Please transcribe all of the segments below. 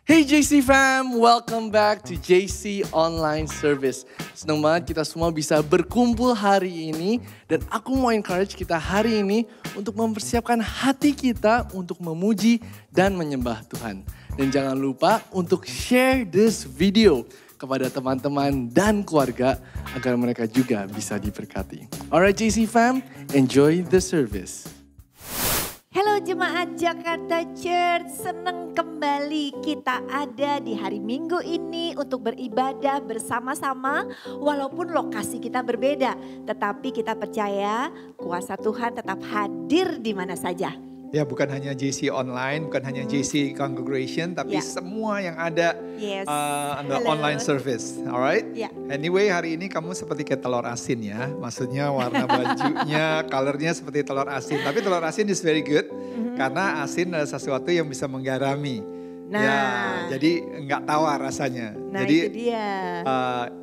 Hey JC fam, welcome back to JC Online Service. Senang banget kita semua bisa berkumpul hari ini. Dan aku mau encourage kita hari ini untuk mempersiapkan hati kita untuk memuji dan menyembah Tuhan. Dan jangan lupa untuk share this video kepada teman-teman dan keluarga agar mereka juga bisa diberkati. Alright JC fam, enjoy the service. Halo jemaat Jakarta Church, senang kembali kita ada di hari Minggu ini untuk beribadah bersama-sama walaupun lokasi kita berbeda. Tetapi kita percaya kuasa Tuhan tetap hadir di mana saja. Ya, bukan hanya JC Online, bukan hanya JC Congregation, tapi semua yang ada on the online service, alright? Anyway, hari ini kamu seperti kayak telur asin ya, maksudnya warna bajunya, colornya seperti telur asin. Tapi telur asin is very good, karena asin adalah sesuatu yang bisa menggarami. Nah, ya, jadi nggak tawar rasanya. Nah, jadi itu dia.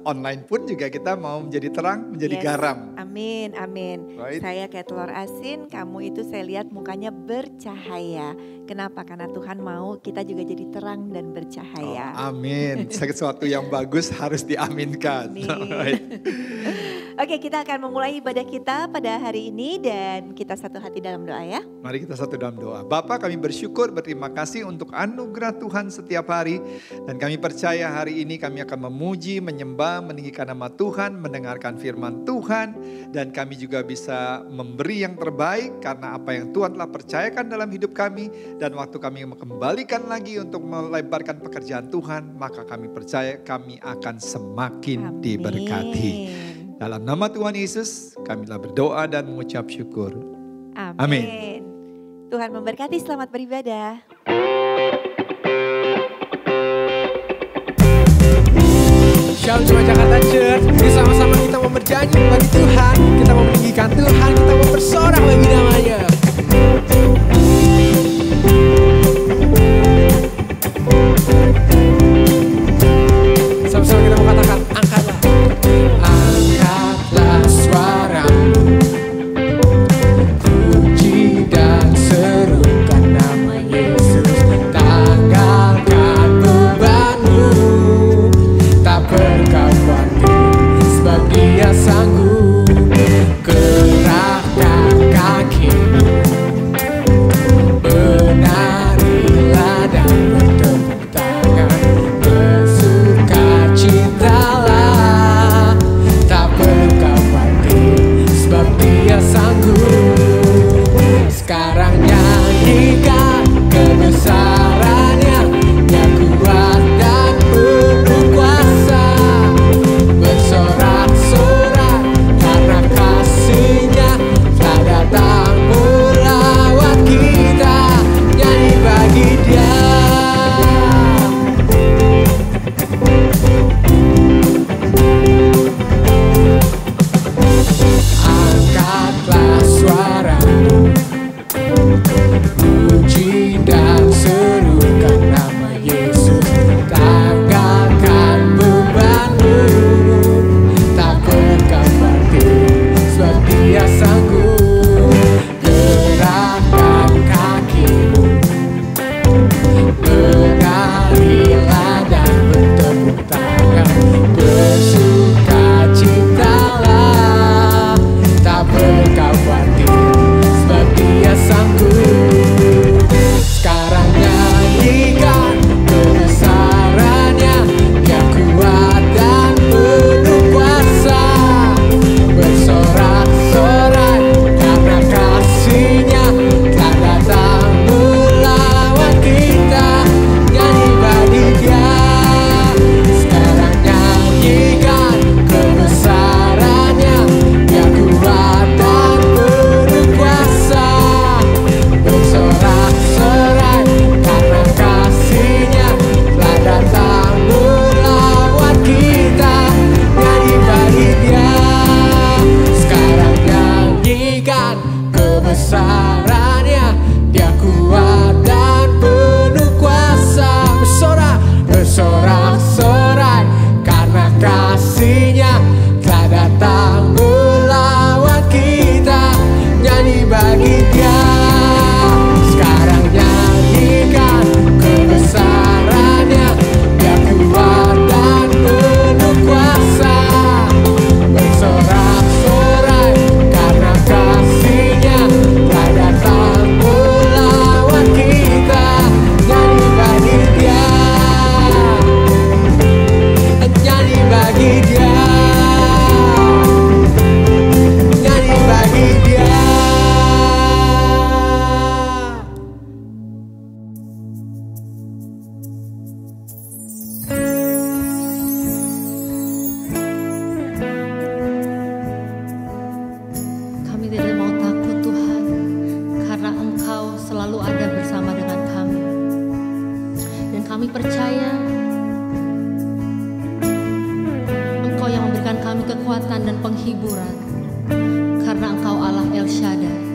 Online pun juga kita mau menjadi terang, menjadi garam. Amin, amin. Right. Saya kayak telur asin, kamu itu saya lihat mukanya bercahaya. Kenapa? Karena Tuhan mau kita juga jadi terang dan bercahaya. Oh, amin. Sesuatu yang bagus harus diaminkan. Right. Oke, kita akan memulai ibadah kita pada hari ini dan kita satu hati dalam doa ya. Mari kita satu dalam doa. Bapa, kami bersyukur, berterima kasih untuk anugerah Tuhan setiap hari. Dan kami percaya hari ini kami akan memuji, menyembah, meninggikan nama Tuhan, mendengarkan firman Tuhan. Dan kami juga bisa memberi yang terbaik karena apa yang Tuhan telah percayakan dalam hidup kami. Dan waktu kami kembalikan lagi untuk melebarkan pekerjaan Tuhan, maka kami percaya kami akan semakin diberkati. Dalam nama Tuhan Yesus, kami telah berdoa dan mengucap syukur. Amin. Tuhan memberkati, selamat beribadah. Shalom jemaat Jakarta Church, bersama-sama kita mau bernyanyi bagi Tuhan, kita mau meninggikan Tuhan, kita mau bersorak bagi namanya. Sama-sama kita mau katakan, angkatlah. Angkatlah suaramu, puji dan serukan nama Yesus. Tanggalkan bebanmu, tak perlu khawatir, sebab Dia sanggup. Kerahkan kakimu Kami percaya Engkau yang memberikan kami kekuatan dan penghiburan, karena Engkau Allah El Shaddai.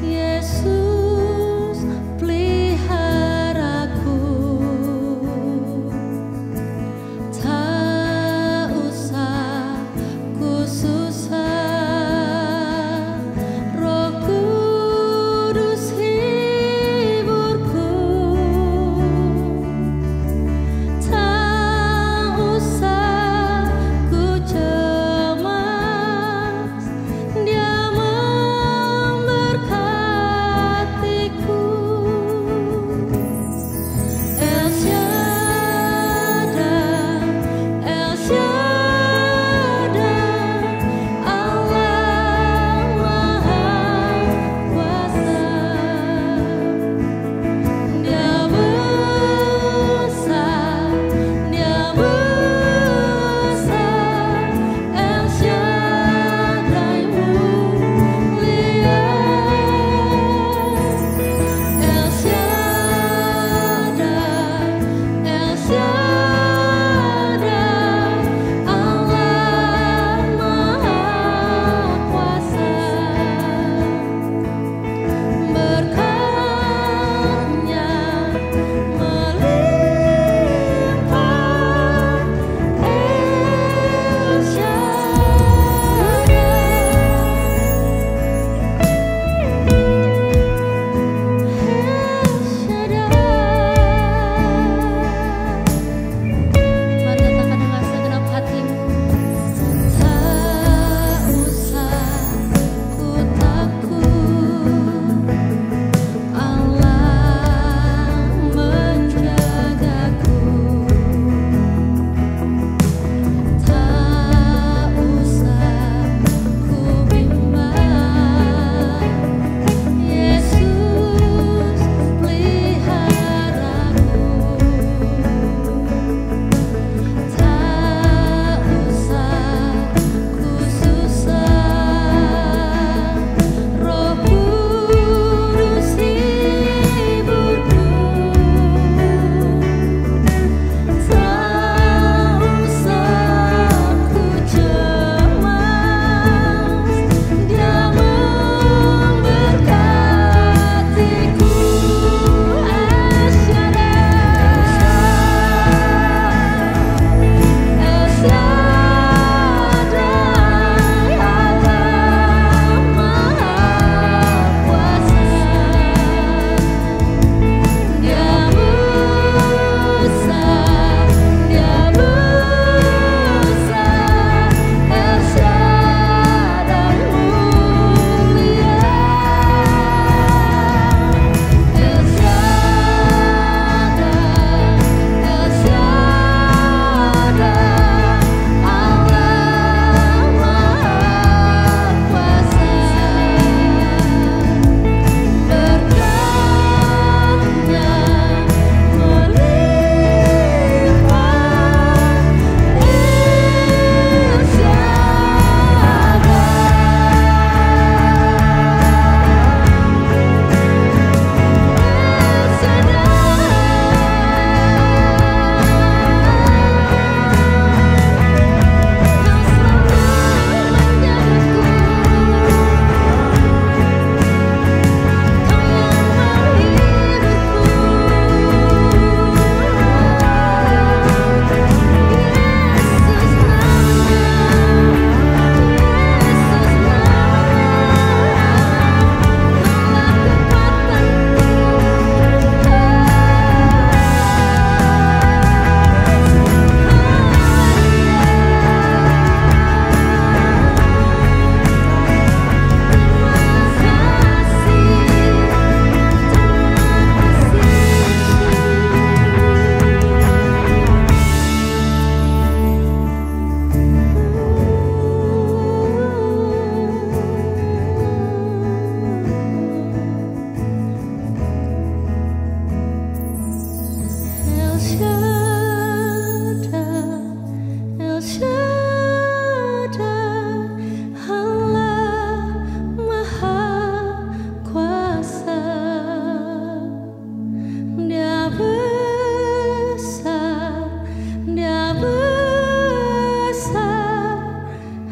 Yesus peliharaku.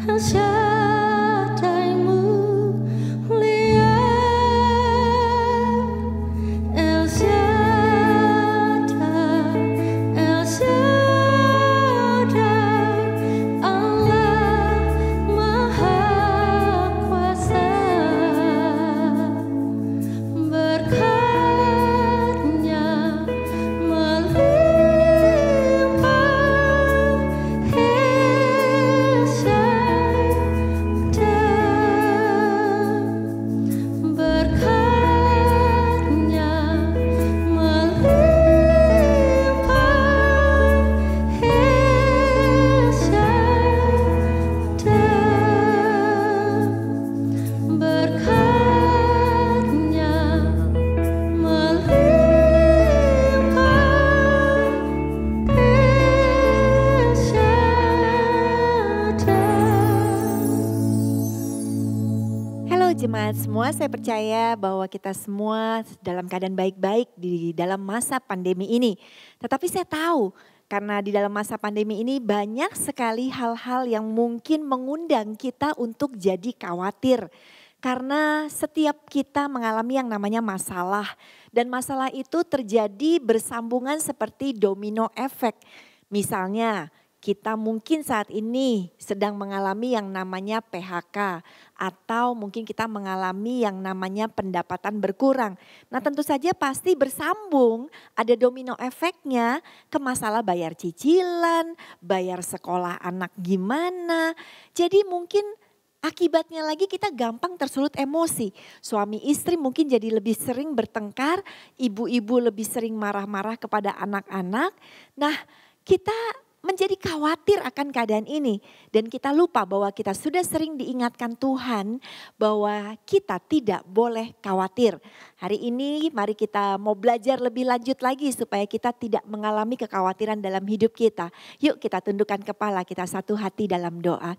El Shaddai mulia, El Shaddai, El Shaddai, Allah Maha Kuasa. Berkat-Nya melimpah, El Shaddai. Berkat-Nya melimpah, El Shaddai. Berkat-Nya melimpah, El Shaddai. Halo jemaat semua, saya percaya bahwa kita semua dalam keadaan baik-baik di dalam masa pandemi ini. Tetapi saya tahu karena di dalam masa pandemi ini banyak sekali hal-hal yang mungkin mengundang kita untuk jadi khawatir. Karena setiap kita mengalami yang namanya masalah. Dan masalah itu terjadi bersambungan seperti domino efek. Misalnya kita mungkin saat ini sedang mengalami yang namanya PHK. Atau mungkin kita mengalami yang namanya pendapatan berkurang. Nah tentu saja pasti bersambung, ada domino efeknya ke masalah bayar cicilan, bayar sekolah anak gimana. Jadi mungkin akibatnya lagi kita gampang tersulut emosi. Suami istri mungkin jadi lebih sering bertengkar, ibu-ibu lebih sering marah-marah kepada anak-anak. Nah kita menjadi khawatir akan keadaan ini. Dan kita lupa bahwa kita sudah sering diingatkan Tuhan bahwa kita tidak boleh khawatir. Hari ini mari kita mau belajar lebih lanjut lagi supaya kita tidak mengalami kekhawatiran dalam hidup kita. Yuk kita tundukkan kepala, kita satu hati dalam doa.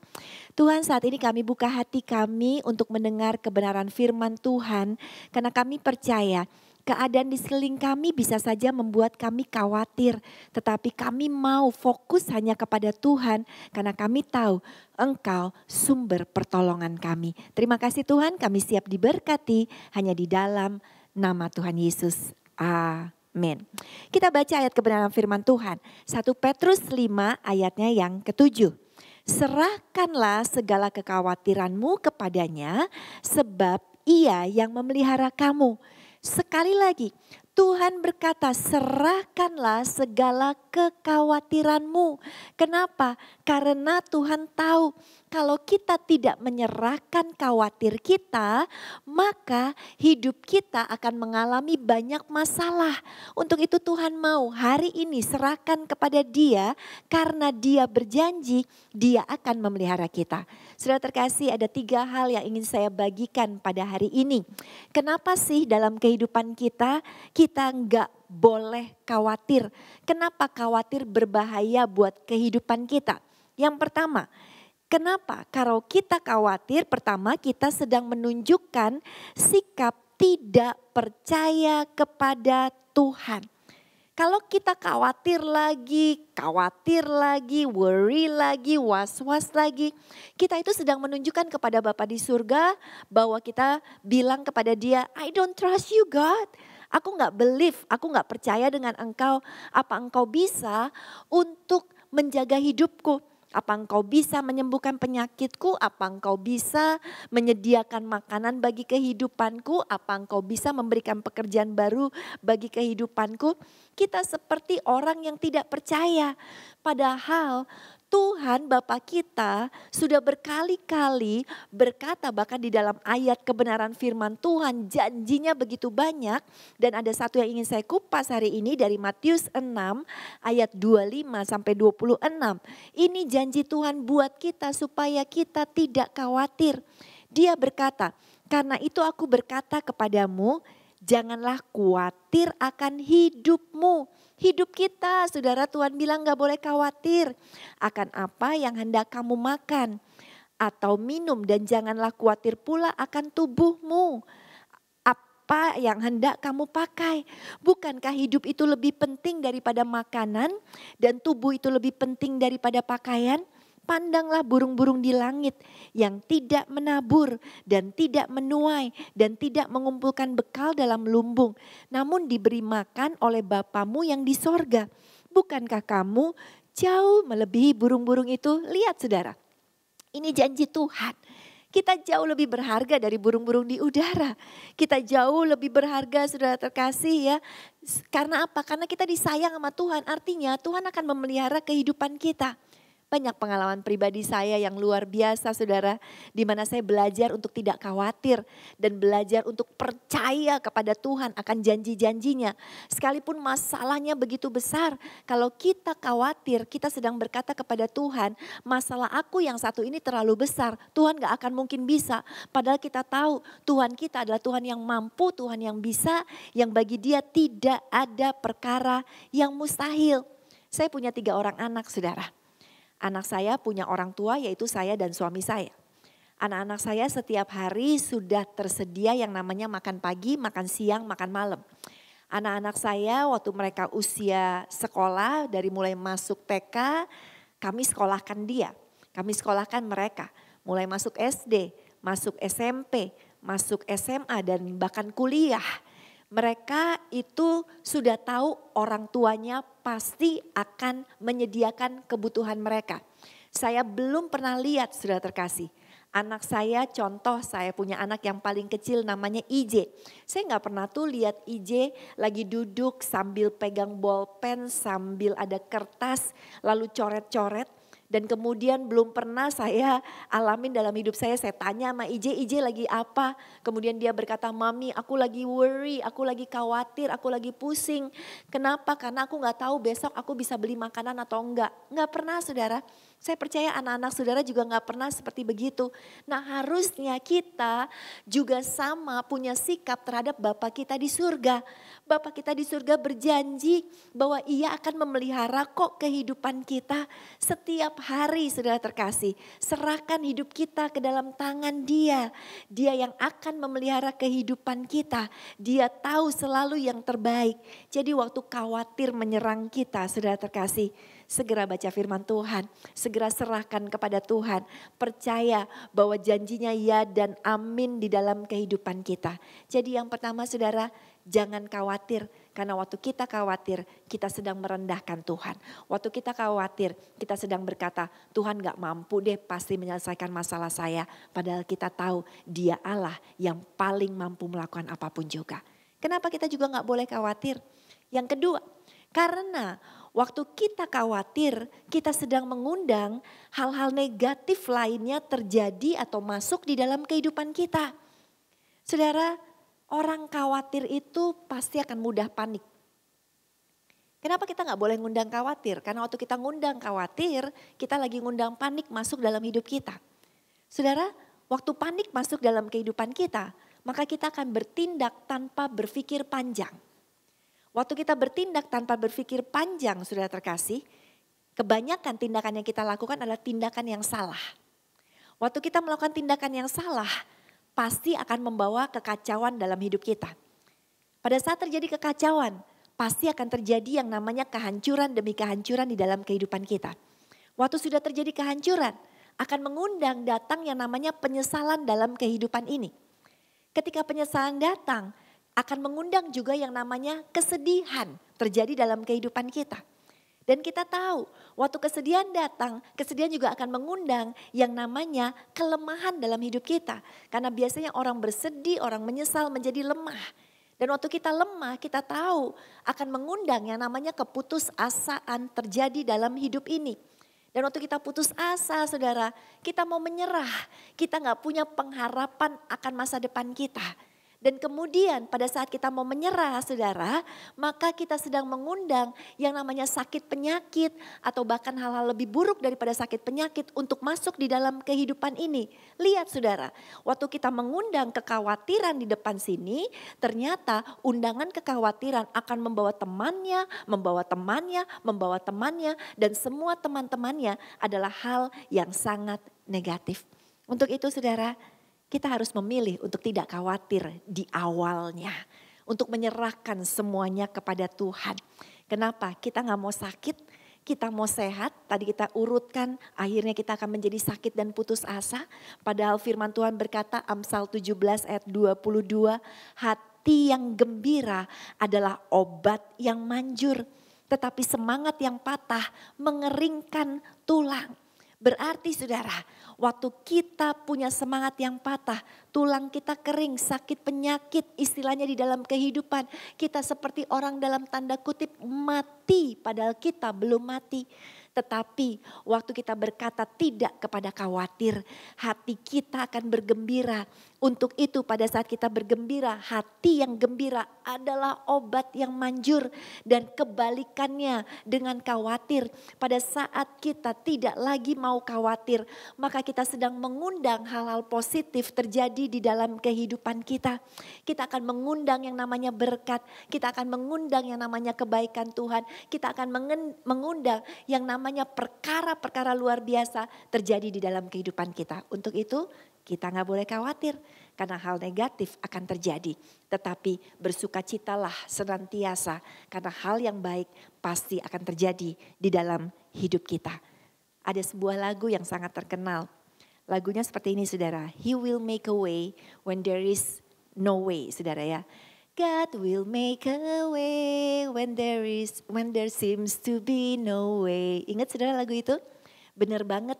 Tuhan saat ini kami buka hati kami untuk mendengar kebenaran firman Tuhan. Karena kami percaya keadaan di sekeliling kami bisa saja membuat kami khawatir. Tetapi kami mau fokus hanya kepada Tuhan. Karena kami tahu Engkau sumber pertolongan kami. Terima kasih Tuhan, kami siap diberkati hanya di dalam nama Tuhan Yesus. Amin. Kita baca ayat kebenaran firman Tuhan. 1 Petrus 5 ayatnya yang ke-7. Serahkanlah segala kekhawatiranmu kepadanya sebab Ia yang memelihara kamu. Sekali lagi, Tuhan berkata serahkanlah segala kekhawatiranmu. Kenapa? Karena Tuhan tahu kalau kita tidak menyerahkan khawatir kita, maka hidup kita akan mengalami banyak masalah. Untuk itu Tuhan mau hari ini serahkan kepada Dia karena Dia berjanji Dia akan memelihara kita. Saudara terkasih, ada 3 hal yang ingin saya bagikan pada hari ini. Kenapa sih dalam kehidupan kita enggak boleh khawatir? Kenapa khawatir berbahaya buat kehidupan kita? Yang pertama, kenapa? Kalau kita khawatir, pertama kita sedang menunjukkan sikap tidak percaya kepada Tuhan. Kalau kita khawatir lagi, worry lagi, was-was lagi. Kita itu sedang menunjukkan kepada Bapa di surga bahwa kita bilang kepada Dia, I don't trust you God. Aku gak believe, aku gak percaya dengan Engkau. Apa Engkau bisa untuk menjaga hidupku? Apa Engkau bisa menyembuhkan penyakitku? Apa Engkau bisa menyediakan makanan bagi kehidupanku? Apa Engkau bisa memberikan pekerjaan baru bagi kehidupanku? Kita seperti orang yang tidak percaya. Padahal Tuhan Bapa kita sudah berkali-kali berkata bahkan di dalam ayat kebenaran firman Tuhan janjinya begitu banyak. Dan ada satu yang ingin saya kupas hari ini dari Matius 6 ayat 25 sampai 26. Ini janji Tuhan buat kita supaya kita tidak khawatir. Dia berkata, karena itu aku berkata kepadamu, janganlah khawatir akan hidupmu. Hidup kita, saudara, Tuhan bilang gak boleh khawatir akan apa yang hendak kamu makan atau minum. Dan janganlah khawatir pula akan tubuhmu, apa yang hendak kamu pakai. Bukankah hidup itu lebih penting daripada makanan dan tubuh itu lebih penting daripada pakaian? Pandanglah burung-burung di langit yang tidak menabur dan tidak menuai dan tidak mengumpulkan bekal dalam lumbung. Namun diberi makan oleh Bapamu yang di sorga. Bukankah kamu jauh melebihi burung-burung itu? Lihat saudara, ini janji Tuhan. Kita jauh lebih berharga dari burung-burung di udara. Kita jauh lebih berharga saudara terkasih ya. Karena apa? Karena kita disayang sama Tuhan. Artinya Tuhan akan memelihara kehidupan kita. Banyak pengalaman pribadi saya yang luar biasa saudara. Di mana saya belajar untuk tidak khawatir. Dan belajar untuk percaya kepada Tuhan akan janji-janjinya. Sekalipun masalahnya begitu besar. Kalau kita khawatir, kita sedang berkata kepada Tuhan, masalah aku yang satu ini terlalu besar. Tuhan gak akan mungkin bisa. Padahal kita tahu Tuhan kita adalah Tuhan yang mampu, Tuhan yang bisa. Yang bagi dia tidak ada perkara yang mustahil. Saya punya 3 orang anak saudara. Anak saya punya orang tua yaitu saya dan suami saya. Anak-anak saya setiap hari sudah tersedia yang namanya makan pagi, makan siang, makan malam. Anak-anak saya waktu mereka usia sekolah dari mulai masuk TK, kami sekolahkan dia. Kami sekolahkan mereka mulai masuk SD, masuk SMP, masuk SMA dan bahkan kuliah. Mereka itu sudah tahu orang tuanya pasti akan menyediakan kebutuhan mereka. Saya belum pernah lihat saudara terkasih. Anak saya contoh saya punya anak yang paling kecil namanya IJ. Saya gak pernah tuh lihat IJ lagi duduk sambil pegang bolpen sambil ada kertas lalu coret-coret. Dan kemudian belum pernah saya alamin dalam hidup saya tanya sama IJ lagi apa. Kemudian dia berkata, mami aku lagi worry, aku lagi khawatir, aku lagi pusing. Kenapa? Karena aku gak tahu besok aku bisa beli makanan atau enggak. Gak pernah saudara. Saya percaya anak-anak saudara juga gak pernah seperti begitu. Nah harusnya kita juga sama punya sikap terhadap Bapa kita di surga. Bapa kita di surga berjanji bahwa ia akan memelihara kok kehidupan kita setiap hari saudara terkasih. Serahkan hidup kita ke dalam tangan dia. Dia yang akan memelihara kehidupan kita. Dia tahu selalu yang terbaik. Jadi waktu khawatir menyerang kita saudara terkasih. Segera baca firman Tuhan, segera serahkan kepada Tuhan. Percaya bahwa janjinya ya dan amin di dalam kehidupan kita. Jadi yang pertama saudara, jangan khawatir. Karena waktu kita khawatir, kita sedang merendahkan Tuhan. Waktu kita khawatir, kita sedang berkata, Tuhan gak mampu deh pasti menyelesaikan masalah saya. Padahal kita tahu dia Allah yang paling mampu melakukan apapun juga. Kenapa kita juga gak boleh khawatir? Yang kedua, karena waktu kita khawatir, kita sedang mengundang hal-hal negatif lainnya terjadi atau masuk di dalam kehidupan kita. Saudara, orang khawatir itu pasti akan mudah panik. Kenapa kita gak boleh ngundang khawatir? Karena waktu kita ngundang khawatir, kita lagi ngundang panik masuk dalam hidup kita. Saudara, waktu panik masuk dalam kehidupan kita, maka kita akan bertindak tanpa berpikir panjang. Waktu kita bertindak tanpa berpikir panjang, saudara terkasih, kebanyakan tindakan yang kita lakukan adalah tindakan yang salah. Waktu kita melakukan tindakan yang salah, pasti akan membawa kekacauan dalam hidup kita. Pada saat terjadi kekacauan, pasti akan terjadi yang namanya kehancuran demi kehancuran di dalam kehidupan kita. Waktu sudah terjadi kehancuran, akan mengundang datang yang namanya penyesalan dalam kehidupan ini. Ketika penyesalan datang, akan mengundang juga yang namanya kesedihan terjadi dalam kehidupan kita. Dan kita tahu waktu kesedihan datang, kesedihan juga akan mengundang yang namanya kelemahan dalam hidup kita. Karena biasanya orang bersedih, orang menyesal menjadi lemah. Dan waktu kita lemah, kita tahu akan mengundang yang namanya keputusasaan terjadi dalam hidup ini. Dan waktu kita putus asa saudara, kita mau menyerah. Kita gak punya pengharapan akan masa depan kita. Dan kemudian pada saat kita mau menyerah saudara, maka kita sedang mengundang yang namanya sakit penyakit atau bahkan hal-hal lebih buruk daripada sakit penyakit untuk masuk di dalam kehidupan ini. Lihat saudara, waktu kita mengundang kekhawatiran di depan sini, ternyata undangan kekhawatiran akan membawa temannya dan semua teman-temannya adalah hal yang sangat negatif. Untuk itu saudara, kita harus memilih untuk tidak khawatir di awalnya. Untuk menyerahkan semuanya kepada Tuhan. Kenapa? Kita gak mau sakit, Kita mau sehat, tadi kita urutkan, akhirnya kita akan menjadi sakit dan putus asa. Padahal firman Tuhan berkata, Amsal 17 ayat 22, hati yang gembira adalah obat yang manjur. Tetapi semangat yang patah mengeringkan tulang. Berarti saudara, waktu kita punya semangat yang patah, tulang kita kering, sakit penyakit, istilahnya di dalam kehidupan. Kita seperti orang dalam tanda kutip mati, padahal kita belum mati. Tetapi waktu kita berkata tidak kepada khawatir, hati kita akan bergembira. Untuk itu pada saat kita bergembira, hati yang gembira adalah obat yang manjur. Dan kebalikannya dengan khawatir, pada saat kita tidak lagi mau khawatir, maka kita sedang mengundang hal-hal positif terjadi di dalam kehidupan kita. Kita akan mengundang yang namanya berkat, kita akan mengundang yang namanya kebaikan Tuhan, kita akan mengundang yang namanya perkara-perkara luar biasa terjadi di dalam kehidupan kita. Untuk itu kita gak boleh khawatir karena hal negatif akan terjadi. Tetapi bersukacitalah senantiasa karena hal yang baik pasti akan terjadi di dalam hidup kita. Ada sebuah lagu yang sangat terkenal. Lagunya seperti ini saudara. He will make a way when there is no way, saudara ya. God will make a way when there seems to be no way. Ingat saudara lagu itu? Benar banget.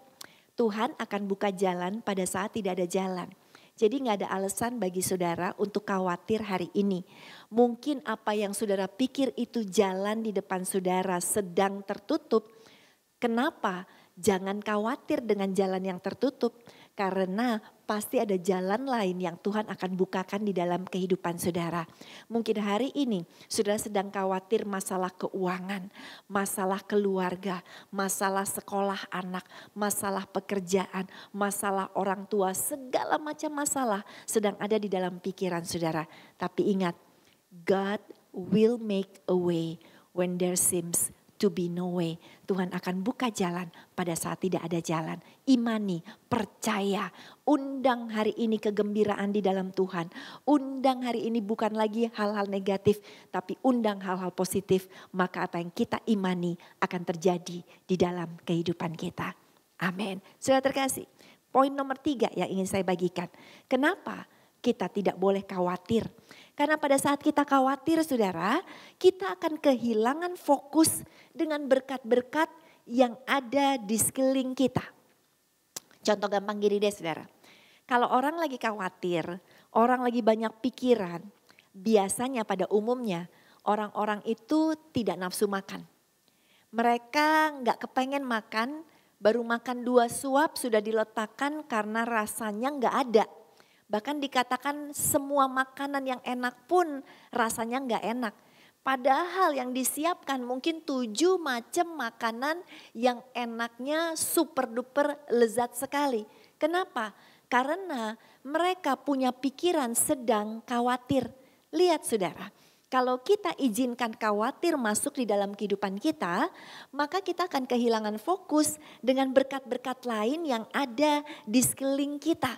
Tuhan akan buka jalan pada saat tidak ada jalan. Jadi gak ada alasan bagi saudara untuk khawatir hari ini. Mungkin apa yang saudara pikir itu jalan di depan saudara sedang tertutup. Kenapa? Jangan khawatir dengan jalan yang tertutup. Karena pasti ada jalan lain yang Tuhan akan bukakan di dalam kehidupan saudara. Mungkin hari ini saudara sedang khawatir masalah keuangan, masalah keluarga, masalah sekolah anak, masalah pekerjaan, masalah orang tua, segala macam masalah sedang ada di dalam pikiran saudara. Tapi ingat, God will make a way when there seems to be no way. Tuhan akan buka jalan pada saat tidak ada jalan. Imani, percaya, undang hari ini kegembiraan di dalam Tuhan. Undang hari ini bukan lagi hal-hal negatif, tapi undang hal-hal positif. Maka apa yang kita imani akan terjadi di dalam kehidupan kita. Amin. Saudara terkasih, poin nomor 3 yang ingin saya bagikan. Kenapa kita tidak boleh khawatir? Karena pada saat kita khawatir saudara, kita akan kehilangan fokus dengan berkat-berkat yang ada di sekeliling kita. Contoh gampang gini deh saudara. Kalau orang lagi khawatir, orang lagi banyak pikiran, biasanya pada umumnya orang-orang itu tidak nafsu makan. Mereka gak kepengen makan, baru makan 2 suap sudah diletakkan karena rasanya gak ada. Bahkan dikatakan semua makanan yang enak pun rasanya gak enak. Padahal yang disiapkan mungkin 7 macam makanan yang enaknya super duper lezat sekali. Kenapa? Karena mereka punya pikiran sedang khawatir. Lihat saudara, kalau kita izinkan khawatir masuk di dalam kehidupan kita, maka kita akan kehilangan fokus dengan berkat-berkat lain yang ada di sekeliling kita.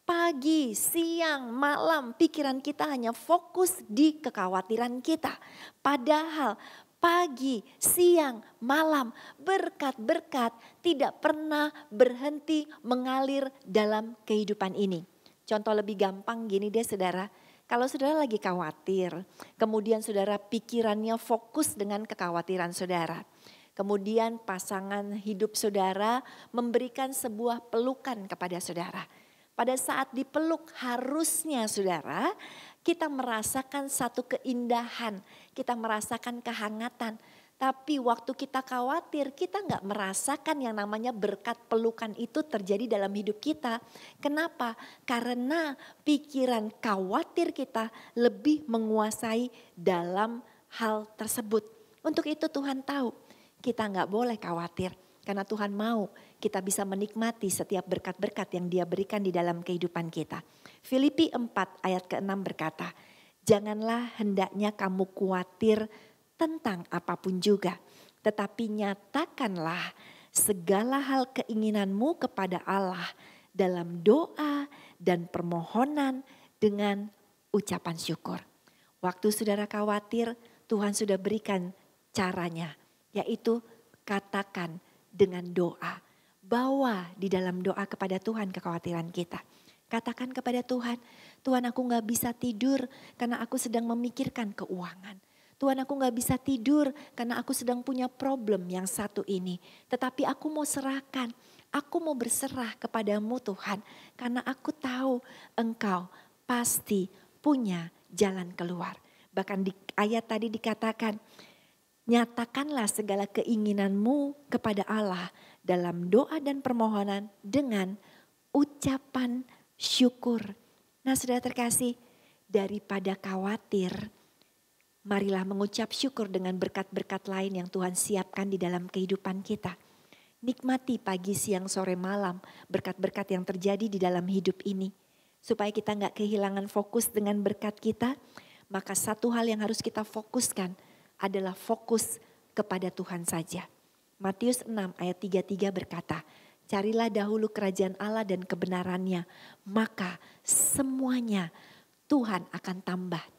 Pagi, siang, malam pikiran kita hanya fokus di kekhawatiran kita. Padahal pagi, siang, malam berkat-berkat tidak pernah berhenti mengalir dalam kehidupan ini. Contoh lebih gampang gini deh saudara. Kalau saudara lagi khawatir, kemudian saudara pikirannya fokus dengan kekhawatiran saudara. Kemudian pasangan hidup saudara memberikan sebuah pelukan kepada saudara. Pada saat dipeluk harusnya saudara kita merasakan satu keindahan, kita merasakan kehangatan. Tapi waktu kita khawatir kita gak merasakan yang namanya berkat pelukan itu terjadi dalam hidup kita. Kenapa? Karena pikiran khawatir kita lebih menguasai dalam hal tersebut. Untuk itu Tuhan tahu kita gak boleh khawatir. Karena Tuhan mau kita bisa menikmati setiap berkat-berkat yang Dia berikan di dalam kehidupan kita. Filipi 4 ayat ke-6 berkata, janganlah hendaknya kamu khawatir tentang apapun juga. Tetapi nyatakanlah segala hal keinginanmu kepada Allah dalam doa dan permohonan dengan ucapan syukur. Waktu saudara khawatir, Tuhan sudah berikan caranya, yaitu katakan dengan doa. Bawa di dalam doa kepada Tuhan kekhawatiran kita. Katakan kepada Tuhan, Tuhan aku gak bisa tidur karena aku sedang memikirkan keuangan. Tuhan aku gak bisa tidur karena aku sedang punya problem yang satu ini. Tetapi aku mau serahkan, aku mau berserah kepadamu Tuhan. Karena aku tahu Engkau pasti punya jalan keluar. Bahkan di ayat tadi dikatakan, nyatakanlah segala keinginanmu kepada Allah dalam doa dan permohonan dengan ucapan syukur. Nah saudara terkasih, daripada khawatir, marilah mengucap syukur dengan berkat-berkat lain yang Tuhan siapkan di dalam kehidupan kita. Nikmati pagi, siang, sore, malam berkat-berkat yang terjadi di dalam hidup ini. Supaya kita gak kehilangan fokus dengan berkat kita, maka satu hal yang harus kita fokuskan adalah fokus kepada Tuhan saja. Matius 6 ayat 33 berkata, carilah dahulu kerajaan Allah dan kebenarannya, maka semuanya Tuhan akan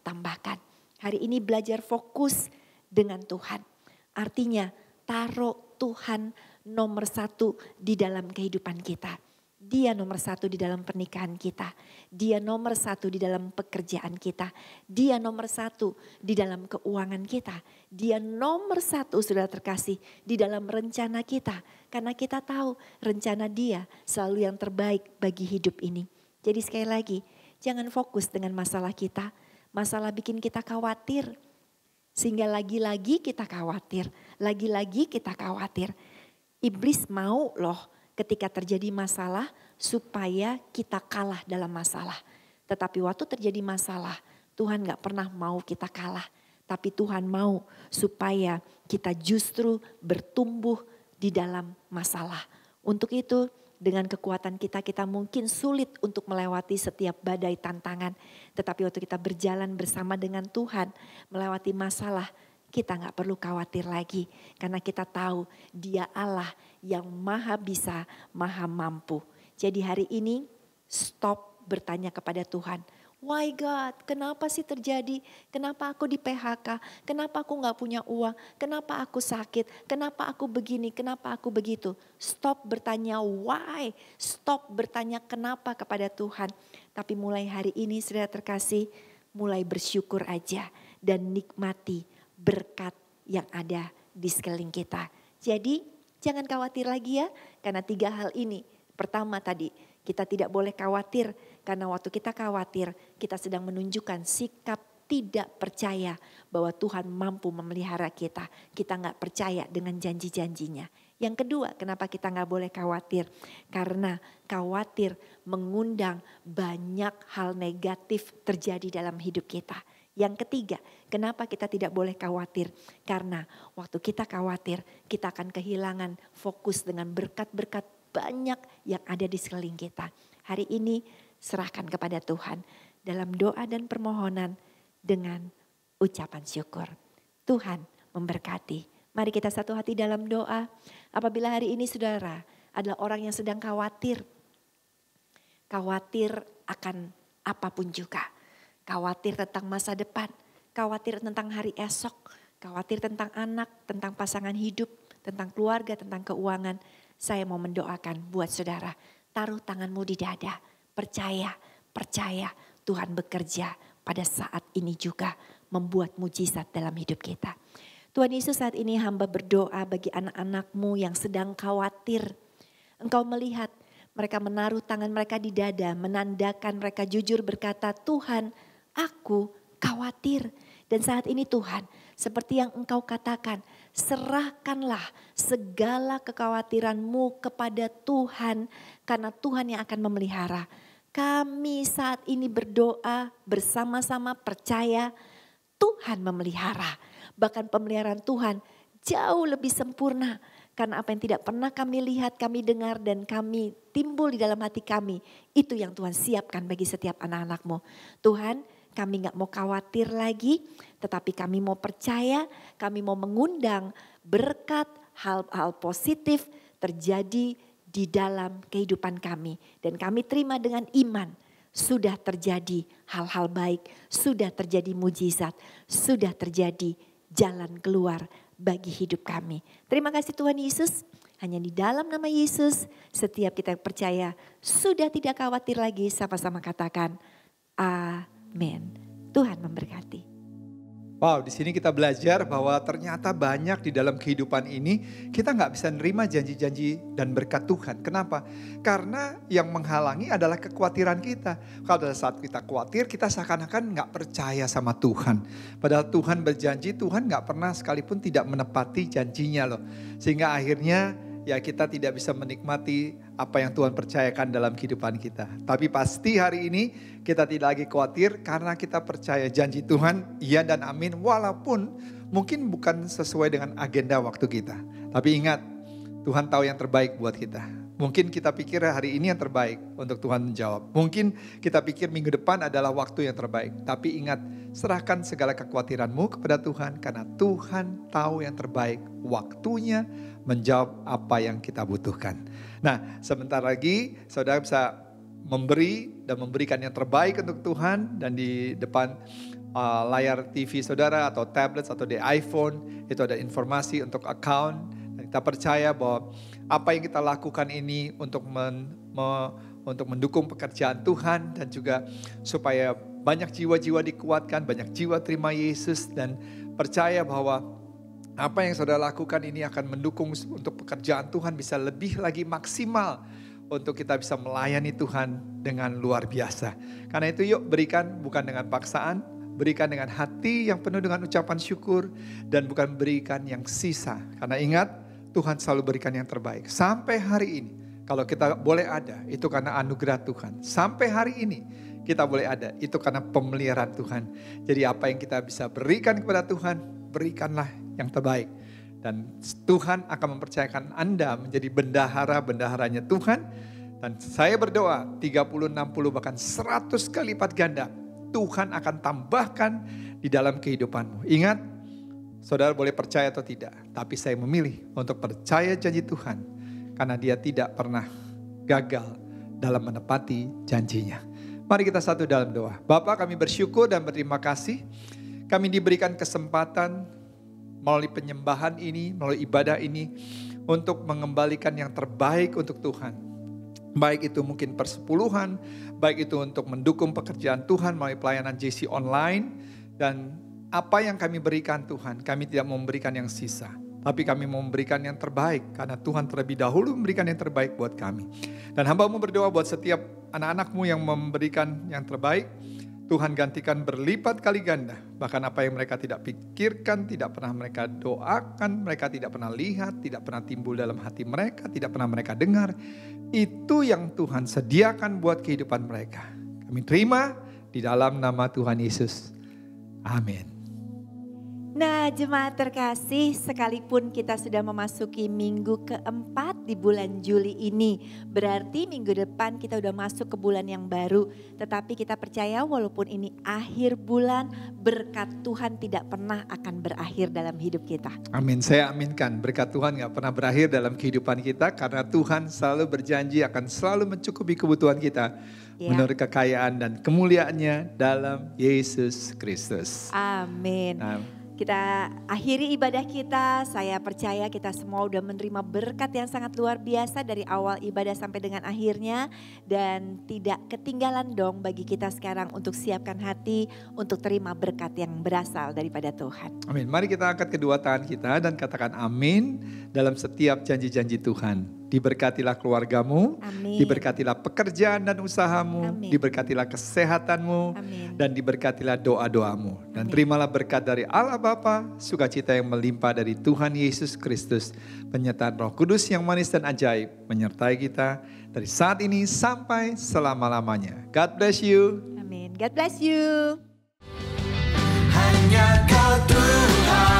tambahkan. Hari ini belajar fokus dengan Tuhan. Artinya taruh Tuhan nomor 1 di dalam kehidupan kita. Dia nomor 1 di dalam pernikahan kita. Dia nomor 1 di dalam pekerjaan kita. Dia nomor 1 di dalam keuangan kita. Dia nomor 1 saudara terkasih di dalam rencana kita. Karena kita tahu rencana dia selalu yang terbaik bagi hidup ini. Jadi sekali lagi jangan fokus dengan masalah kita. Masalah bikin kita khawatir. Sehingga lagi-lagi kita khawatir. Lagi-lagi kita khawatir. Iblis mau loh ketika terjadi masalah supaya kita kalah dalam masalah. Tetapi waktu terjadi masalah Tuhan gak pernah mau kita kalah. Tapi Tuhan mau supaya kita justru bertumbuh di dalam masalah. Untuk itu dengan kekuatan kita mungkin sulit untuk melewati setiap badai tantangan. Tetapi waktu kita berjalan bersama dengan Tuhan melewati masalah, kita gak perlu khawatir lagi. Karena kita tahu Dia Allah yang maha bisa, maha mampu. Jadi hari ini stop bertanya kepada Tuhan. Why God, kenapa sih terjadi? Kenapa aku di PHK? Kenapa aku gak punya uang? Kenapa aku sakit? Kenapa aku begini? Kenapa aku begitu? Stop bertanya why. Stop bertanya kenapa kepada Tuhan. Tapi mulai hari ini saudara terkasih, mulai bersyukur aja dan nikmati berkat yang ada di sekeliling kita. Jadi jangan khawatir lagi ya, karena 3 hal ini. Pertama tadi, kita tidak boleh khawatir karena waktu kita khawatir, kita sedang menunjukkan sikap tidak percaya bahwa Tuhan mampu memelihara kita. Kita gak percaya dengan janji-janjinya. Yang kedua, kenapa kita gak boleh khawatir? Karena khawatir mengundang banyak hal negatif terjadi dalam hidup kita. Yang ketiga, kenapa kita tidak boleh khawatir? Karena waktu kita khawatir, kita akan kehilangan fokus dengan berkat-berkat banyak yang ada di sekeliling kita. Hari ini serahkan kepada Tuhan dalam doa dan permohonan dengan ucapan syukur. Tuhan memberkati. Mari kita satu hati dalam doa. Apabila hari ini saudara adalah orang yang sedang khawatir. Khawatir akan apapun juga. Khawatir tentang masa depan, khawatir tentang hari esok, khawatir tentang anak, tentang pasangan hidup, tentang keluarga, tentang keuangan. Saya mau mendoakan buat saudara, taruh tanganmu di dada, percaya Tuhan bekerja pada saat ini juga membuat mujizat dalam hidup kita. Tuhan Yesus, saat ini hamba berdoa bagi anak-anakmu yang sedang khawatir. Engkau melihat mereka menaruh tangan mereka di dada, menandakan mereka jujur berkata, Tuhan, aku khawatir. Dan saat ini Tuhan, seperti yang Engkau katakan, serahkanlah segala kekhawatiranmu kepada Tuhan, karena Tuhan yang akan memelihara. Kami saat ini berdoa bersama-sama percaya Tuhan memelihara. Bahkan pemeliharaan Tuhan jauh lebih sempurna. Karena apa yang tidak pernah kami lihat, kami dengar dan kami timbul di dalam hati kami. Itu yang Tuhan siapkan bagi setiap anak-anak-Mu. Tuhan, kami gak mau khawatir lagi, tetapi kami mau percaya, kami mau mengundang berkat hal-hal positif terjadi di dalam kehidupan kami. Dan kami terima dengan iman, sudah terjadi hal-hal baik, sudah terjadi mujizat, sudah terjadi jalan keluar bagi hidup kami. Terima kasih Tuhan Yesus, hanya di dalam nama Yesus setiap kita percaya sudah tidak khawatir lagi, sama-sama katakan amin. Tuhan memberkati. Wow, di sini kita belajar bahwa ternyata banyak di dalam kehidupan ini kita nggak bisa nerima janji-janji dan berkat Tuhan. Kenapa? Karena yang menghalangi adalah kekhawatiran kita. Kalau pada saat kita khawatir, kita seakan-akan nggak percaya sama Tuhan. Padahal Tuhan berjanji, Tuhan nggak pernah sekalipun tidak menepati janjinya loh. Sehingga akhirnya ya kita tidak bisa menikmati apa yang Tuhan percayakan dalam kehidupan kita. Tapi pasti hari ini kita tidak lagi khawatir karena kita percaya janji Tuhan, iya dan amin. Walaupun mungkin bukan sesuai dengan agenda waktu kita. Tapi ingat, Tuhan tahu yang terbaik buat kita. Mungkin kita pikir hari ini yang terbaik untuk Tuhan menjawab. Mungkin kita pikir minggu depan adalah waktu yang terbaik. Tapi ingat, serahkan segala kekhawatiranmu kepada Tuhan. Karena Tuhan tahu yang terbaik, waktunya menjawab apa yang kita butuhkan. Nah, sebentar lagi saudara bisa memberi dan memberikan yang terbaik untuk Tuhan. Dan di depan layar TV saudara atau tablet atau di iPhone itu ada informasi untuk account. Dan kita percaya bahwa apa yang kita lakukan ini untuk mendukung pekerjaan Tuhan dan juga supaya banyak jiwa-jiwa dikuatkan, banyak jiwa terima Yesus dan percaya bahwa apa yang saudara lakukan ini akan mendukung untuk pekerjaan Tuhan bisa lebih lagi maksimal untuk kita bisa melayani Tuhan dengan luar biasa. Karena itu yuk berikan bukan dengan paksaan, berikan dengan hati yang penuh dengan ucapan syukur dan bukan berikan yang sisa. Karena ingat, Tuhan selalu berikan yang terbaik. Sampai hari ini, kalau kita boleh ada, itu karena anugerah Tuhan. Sampai hari ini, kita boleh ada, itu karena pemeliharaan Tuhan. Jadi apa yang kita bisa berikan kepada Tuhan, berikanlah yang terbaik. Dan Tuhan akan mempercayakan Anda menjadi bendahara-bendaharanya Tuhan. Dan saya berdoa 30, 60 bahkan 100 kali lipat ganda. Tuhan akan tambahkan di dalam kehidupanmu. Ingat, saudara boleh percaya atau tidak. Tapi saya memilih untuk percaya janji Tuhan. Karena dia tidak pernah gagal dalam menepati janjinya. Mari kita satu dalam doa. Bapa, kami bersyukur dan berterima kasih. Kami diberikan kesempatan melalui penyembahan ini, melalui ibadah ini, untuk mengembalikan yang terbaik untuk Tuhan. Baik itu mungkin persepuluhan, baik itu untuk mendukung pekerjaan Tuhan melalui pelayanan JC Online. Dan apa yang kami berikan Tuhan, kami tidak memberikan yang sisa. Tapi kami memberikan yang terbaik, karena Tuhan terlebih dahulu memberikan yang terbaik buat kami. Dan hamba-Mu berdoa buat setiap anak-anak-Mu yang memberikan yang terbaik, Tuhan gantikan berlipat kali ganda. Bahkan apa yang mereka tidak pikirkan, tidak pernah mereka doakan, mereka tidak pernah lihat, tidak pernah timbul dalam hati mereka, tidak pernah mereka dengar. Itu yang Tuhan sediakan buat kehidupan mereka. Kami terima di dalam nama Tuhan Yesus. Amin. Nah, jemaat terkasih, sekalipun kita sudah memasuki minggu keempat di bulan Juli ini, berarti minggu depan kita udah masuk ke bulan yang baru. Tetapi kita percaya walaupun ini akhir bulan, berkat Tuhan tidak pernah akan berakhir dalam hidup kita. Amin, saya aminkan berkat Tuhan gak pernah berakhir dalam kehidupan kita. Karena Tuhan selalu berjanji akan selalu mencukupi kebutuhan kita. Ya. Menurut kekayaan dan kemuliaannya dalam Yesus Kristus. Amin. Kita akhiri ibadah kita, saya percaya kita semua udah menerima berkat yang sangat luar biasa dari awal ibadah sampai dengan akhirnya. Dan tidak ketinggalan dong bagi kita sekarang untuk siapkan hati untuk terima berkat yang berasal daripada Tuhan. Amin, mari kita angkat kedua tangan kita dan katakan amin dalam setiap janji-janji Tuhan. Diberkatilah keluargamu, amin. Diberkatilah pekerjaan dan usahamu, amin. Diberkatilah kesehatanmu, amin. Dan diberkatilah doa-doamu. Dan terimalah berkat dari Allah Bapa, sukacita yang melimpah dari Tuhan Yesus Kristus, penyertaan Roh Kudus yang manis dan ajaib menyertai kita dari saat ini sampai selama-lamanya. God bless you. Amin. God bless you. Hanya Kau Tuhan.